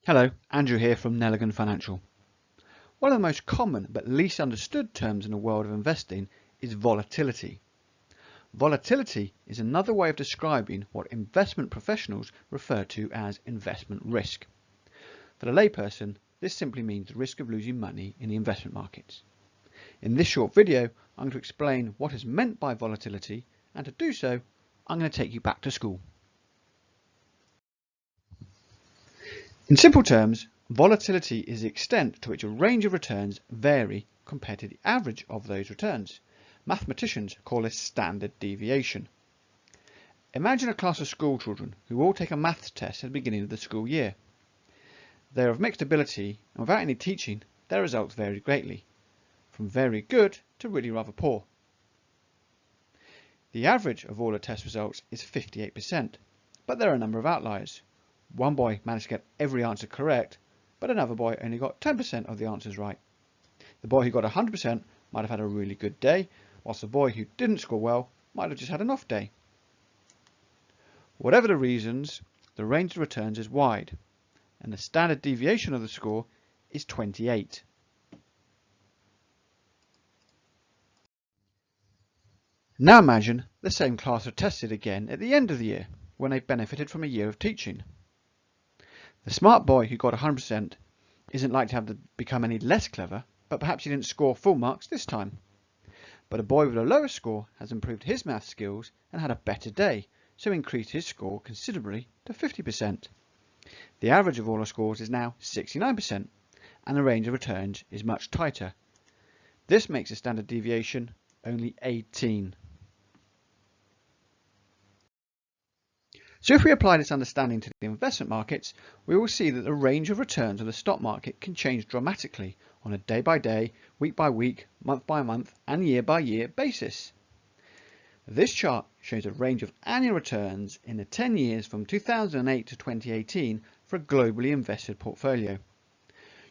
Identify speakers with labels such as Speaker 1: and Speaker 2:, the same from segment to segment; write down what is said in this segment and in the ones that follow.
Speaker 1: Hello, Andrew here from Nelligan Financial. One of the most common but least understood terms in the world of investing is volatility. Volatility is another way of describing what investment professionals refer to as investment risk. For the layperson, this simply means the risk of losing money in the investment markets. In this short video, I'm going to explain what is meant by volatility, and to do so, I'm going to take you back to school. In simple terms, volatility is the extent to which a range of returns vary compared to the average of those returns. Mathematicians call this standard deviation. Imagine a class of school children who all take a maths test at the beginning of the school year. They are of mixed ability, and without any teaching, their results vary greatly, from very good to really rather poor. The average of all the test results is 58%, but there are a number of outliers. One boy managed to get every answer correct, but another boy only got 10% of the answers right. The boy who got 100% might have had a really good day, whilst the boy who didn't score well might have just had an off day. Whatever the reasons, the range of returns is wide, and the standard deviation of the score is 28. Now imagine the same class are tested again at the end of the year, when they benefited from a year of teaching. The smart boy who got 100% isn't likely to have become any less clever, but perhaps he didn't score full marks this time. But a boy with a lower score has improved his math skills and had a better day, so increased his score considerably to 50%. The average of all the scores is now 69%, and the range of returns is much tighter. This makes the standard deviation only 18. So if we apply this understanding to the investment markets, we will see that the range of returns of the stock market can change dramatically on a day-by-day, week-by-week, month-by-month and year-by-year basis. This chart shows a range of annual returns in the 10 years from 2008 to 2018 for a globally invested portfolio.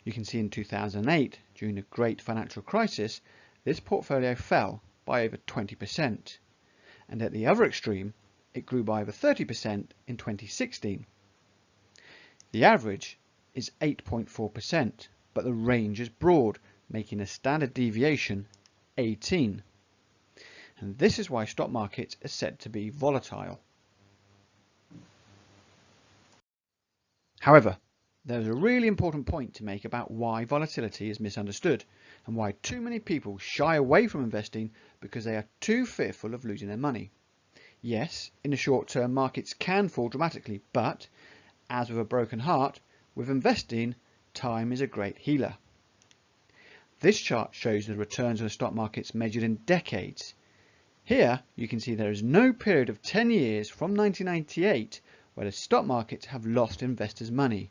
Speaker 1: You can see in 2008, during the great financial crisis, this portfolio fell by over 20%, and at the other extreme, it grew by over 30% in 2016. The average is 8.4%, but the range is broad, making a standard deviation 18. And this is why stock markets are said to be volatile. However, there is a really important point to make about why volatility is misunderstood and why too many people shy away from investing because they are too fearful of losing their money. Yes, in the short term, markets can fall dramatically, but as with a broken heart, with investing, time is a great healer. This chart shows the returns of the stock markets measured in decades. Here, you can see there is no period of 10 years from 1998 where the stock markets have lost investors' money.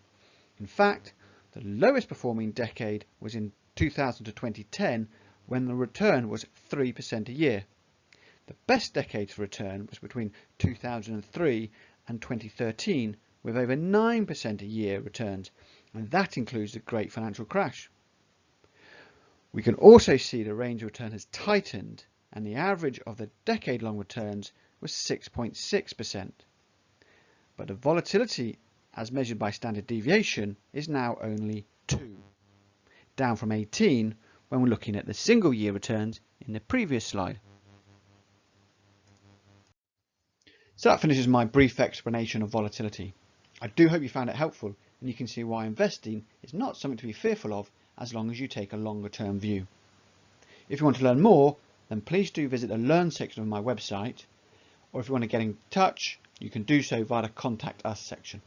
Speaker 1: In fact, the lowest performing decade was in 2000 to 2010, when the return was 3% a year. The best decade for return was between 2003 and 2013, with over 9% a year returns, and that includes the great financial crash. We can also see the range of return has tightened, and the average of the decade-long returns was 6.6%. But the volatility, as measured by standard deviation, is now only 2, down from 18 when we're looking at the single-year returns in the previous slide. So that finishes my brief explanation of volatility. I do hope you found it helpful, and you can see why investing is not something to be fearful of as long as you take a longer term view. If you want to learn more, then please do visit the Learn section of my website, or if you want to get in touch, you can do so via the Contact Us section.